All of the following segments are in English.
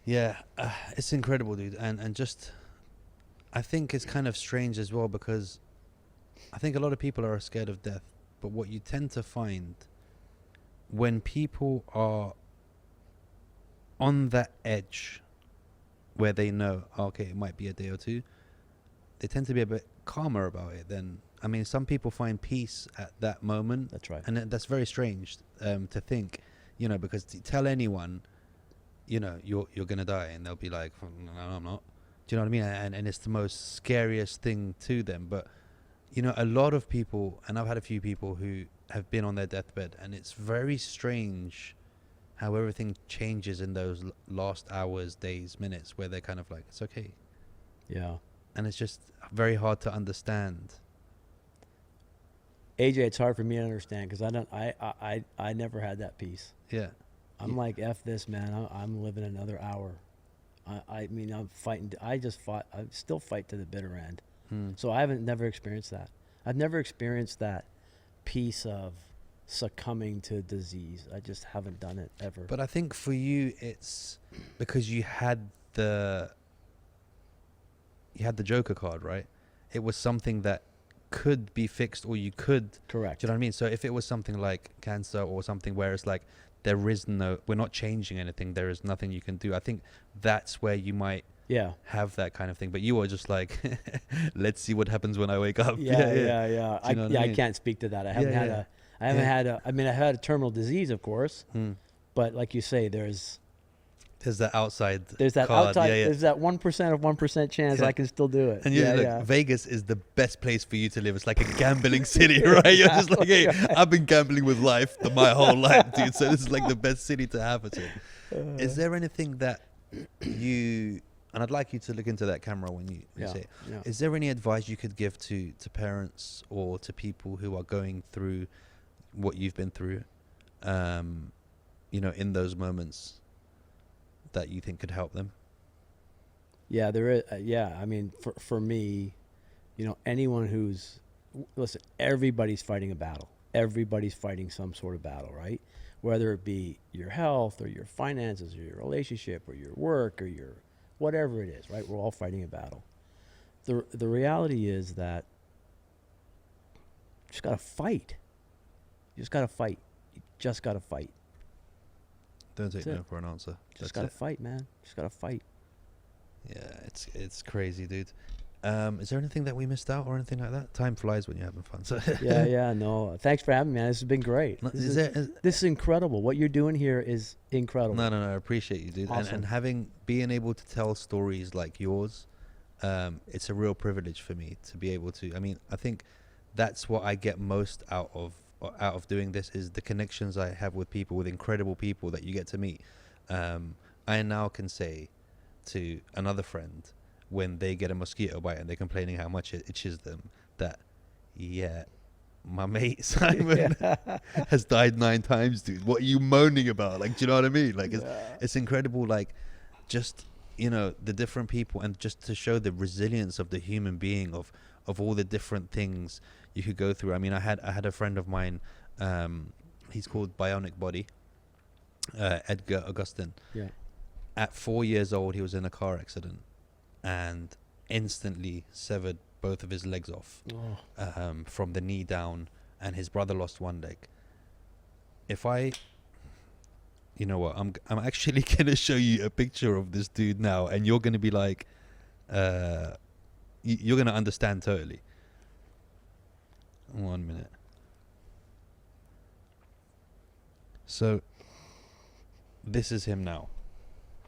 Yeah, it's incredible, dude. And just, I think it's kind of strange as well because I think a lot of people are scared of death. But what you tend to find when people are on that edge where they know, okay, it might be a day or two, they tend to be a bit calmer about it. Then, I mean, some people find peace at that moment. That's right. And that's very strange to think, because to tell anyone, you're gonna die, and they'll be like, no, I'm not. Do you know what I mean? And it's the most scariest thing to them. But a lot of people, and I've had a few people who have been on their deathbed, and it's very strange how everything changes in those last hours, days, minutes, where they're kind of like, it's okay. Yeah. And it's just very hard to understand. AJ, it's hard for me to understand because I never had that peace. Yeah. I'm like, F this, man. I'm living another hour. I mean, I'm fighting. I still fight to the bitter end. So I never experienced that. I've never experienced that peace of succumbing to disease. I just haven't done it ever. But I think for you, it's because you had the Joker card, right? It was something that could be fixed, or you could. Correct. Do you know what I mean? So if it was something like cancer or something where it's like, we're not changing anything, there is nothing you can do, I think that's where you might have that kind of thing. But you were just like, let's see what happens when I wake up. Yeah. I can't speak to that. I haven't I had a terminal disease, of course, but like you say, there's that outside there's that card. outside there's that 1% of 1% chance I can still do it. And Vegas is the best place for you to live. It's like a gambling city, right? You're just like, hey, I've been gambling with life my whole life, dude, so this is like the best city to have it in. Is there anything that you, and I'd like you to look into that camera when you say it, is there any advice you could give to parents or to people who are going through what you've been through, in those moments, that you think could help them? Yeah, there is. I mean, for me, anyone listen, everybody's fighting a battle. Everybody's fighting some sort of battle, right? Whether it be your health or your finances or your relationship or your work or your whatever it is, right? We're all fighting a battle. The reality is that you just got to fight. You just got to fight. You just got to fight. Don't take no for an answer. Just gotta fight, man. Just gotta fight. Yeah, it's crazy, dude. Is there anything that we missed out or anything like that? Time flies when you're having fun. So no. Thanks for having me, man. This has been great. This is incredible. What you're doing here is incredible. No, I appreciate you, dude. Awesome. And being able to tell stories like yours, it's a real privilege for me to be able to. I mean, I think that's what I get most out of doing this, is the connections I have with people, with incredible people that you get to meet. I now can say to another friend when they get a mosquito bite and they're complaining how much it itches them, that my mate Simon has died 9 times, dude. What are you moaning about? Like, do you know what I mean? Like, it's incredible. Like, just the different people, and just to show the resilience of the human being, of all the different things you could go through. I mean, I had a friend of mine, he's called Bionic Body, Edgar Augustin. Yeah. At 4 years old, he was in a car accident and instantly severed both of his legs off, from the knee down, and his brother lost one leg. You know what? I'm actually gonna show you a picture of this dude now, and you're gonna be like, you're gonna understand totally. 1 minute. So this is him now.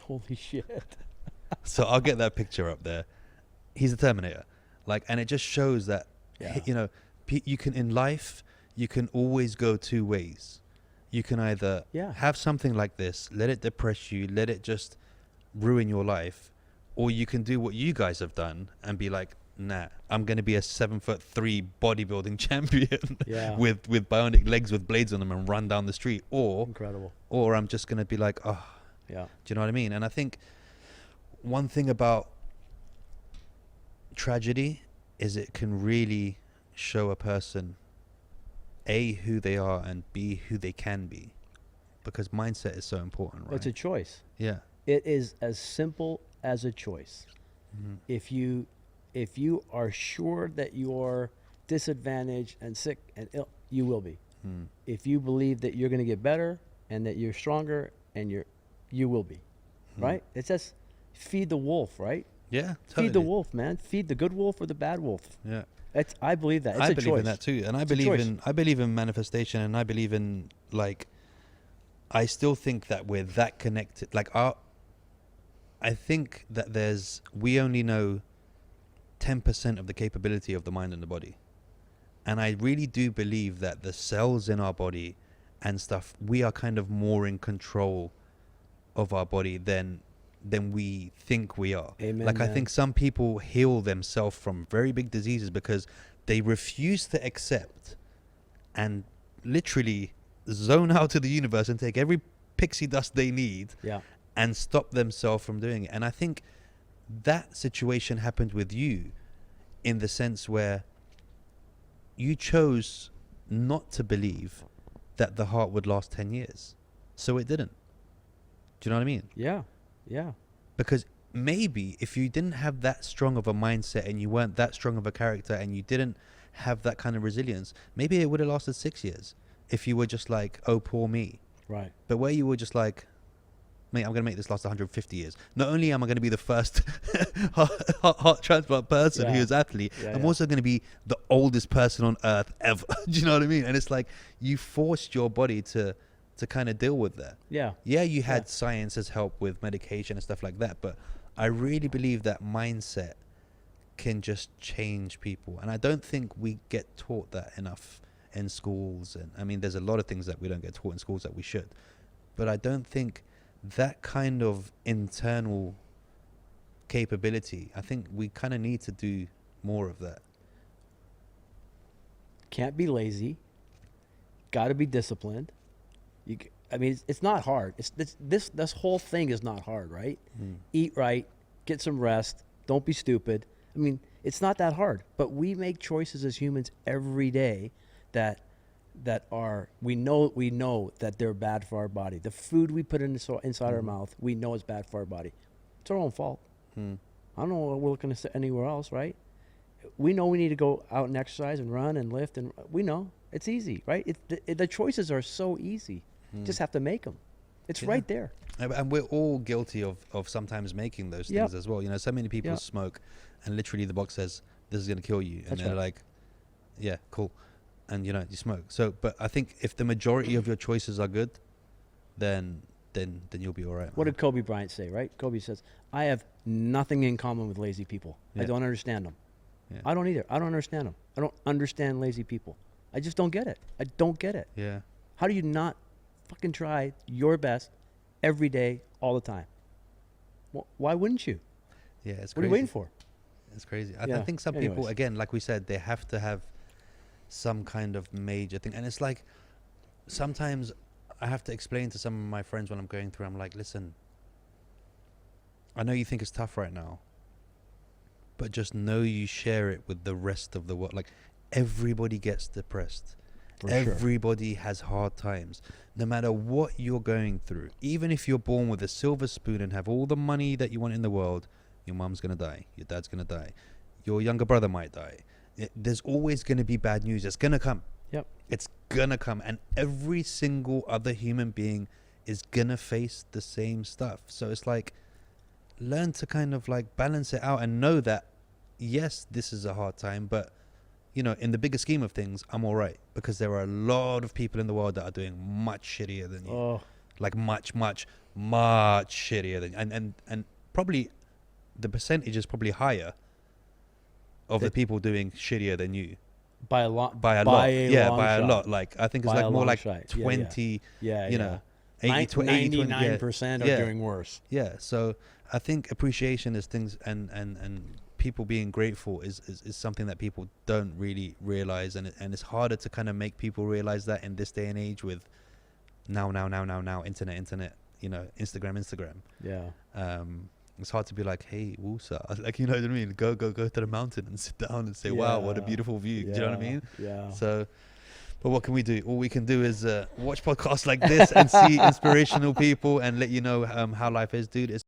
Holy shit. So I'll get that picture up there. He's a Terminator. Like, and it just shows that, you can, in life, you can always go 2 ways. You can either have something like this, let it depress you, let it just ruin your life, or you can do what you guys have done and be like, nah, I'm going to be a 7'3" bodybuilding champion with bionic legs with blades on them and run down the street. Incredible. Or I'm just going to be like, do you know what I mean? And I think one thing about tragedy is it can really show a person, A, who they are, and B, who they can be. Because mindset is so important, right? It's a choice. Yeah. It is as simple as a choice. Mhm. If you are sure that you're disadvantaged and sick and ill, you will be. Mm. If you believe that you're going to get better and that you're stronger and you will be. Mm. Right? It's just feed the wolf, right? Yeah, totally. Feed the wolf, man. Feed the good wolf or the bad wolf. Yeah. I believe that. It's I a believe choice. in that too, and It's a choice. I believe in manifestation, and I believe in, like, I still think that we're that connected. Like, I think that we only know 10% of the capability of the mind and the body, and I really do believe that the cells in our body and stuff, we are kind of more in control of our body than we think we are. Amen, like, I man. think some people heal themselves from very big diseases because they refuse to accept and literally zone out to the universe and take every pixie dust they need Yeah. and stop themselves from doing it. And I think that situation happened with you in the sense where you chose not to believe that the heart would last 10 years. So it didn't. Do you know what I mean? Yeah. Yeah. Because maybe if you didn't have that strong of a mindset and you weren't that strong of a character and you didn't have that kind of resilience, maybe it would have lasted 6 years if you were just like, oh, poor me. Right. But where you were just like, mate, I'm going to make this last 150 years. Not only am I going to be the first heart transplant person who Yeah. is athlete, Yeah, I'm yeah. also going to be the oldest person on earth ever. Do you know what I mean? And it's like you forced your body to kind of deal with that. Yeah. Yeah, you had Yeah. science as help with medication and stuff like that, but I really believe that mindset can just change people. And I don't think we get taught that enough in schools. And I mean, there's a lot of things that we don't get taught in schools that we should. But I don't think that kind of internal capability, I think we kind of need to do more of that. Can't be lazy. Got to be disciplined. I mean, it's not hard. This whole thing is not hard, right? Mm. Eat right, get some rest, don't be stupid. I mean, it's not that hard. But we make choices as humans every day that are we know that they're bad for our body. The food we put inside our mouth, we know is bad for our body. It's our own fault. Mm. I don't know what we're looking to say anywhere else, right? We know we need to go out and exercise and run and lift, and we know it's easy, right? The choices are so easy. Just have to make them. It's Yeah. right there. And we're all guilty of sometimes making those things Yep. as well. You know, so many people Yep. smoke and literally the box says, this is going to kill you. And That's they're right. like, yeah, cool. And, you know, you smoke. So, but I think if the majority of your choices are good, then you'll be all right. What man. did Kobe Bryant say, right? Kobe says, I have nothing in common with lazy people. I Yeah. don't understand them. Yeah. I don't either. I don't understand them. I don't understand lazy people. I just don't get it. I don't get it. Yeah. How do you not fucking try your best every day, all the time? Well, why wouldn't you? Yeah, it's What are crazy. you waiting for? It's crazy. I Yeah. think some people, Anyways. again, like we said, they have to have some kind of major thing. And it's like, sometimes I have to explain to some of my friends when I'm going through, I'm like, listen, I know you think it's tough right now, but just know you share it with the rest of the world. Like, everybody gets depressed. For sure. Everybody has hard times. No matter what you're going through, even if you're born with a silver spoon and have all the money that you want in the world, your mom's going to die. Your dad's going to die. Your younger brother might die. There's always going to be bad news. It's going to come. Yep. It's going to come. And every single other human being is going to face the same stuff. So it's like, learn to kind of like balance it out and know that, yes, this is a hard time, but you know, in the bigger scheme of things, I'm all right, because there are a lot of people in the world that are doing much shittier than you. Oh, Like much shittier than, and probably the percentage is probably higher of the people doing shittier than you by a lot. by a by lot. a Yeah, long by a shot. lot. Like, I think it's By like a more long like shot. Yeah, yeah. 20, Yeah, you yeah. know, 80, 20, 80, 99% are yeah. doing worse. Yeah, so I think appreciation is things, and people being grateful is something that people don't really realize, and it's harder to kind of make people realize that in this day and age with now internet, you know, Instagram. Yeah. It's hard to be like, hey, Woosa, like, you know what I mean? Go to the mountain and sit down and say, wow, what a Yeah. beautiful view. Do you know what I Yeah, mean? Yeah. So, But what can we do? All we can do is watch podcasts like this and see inspirational people and let you know how life is, dude. It's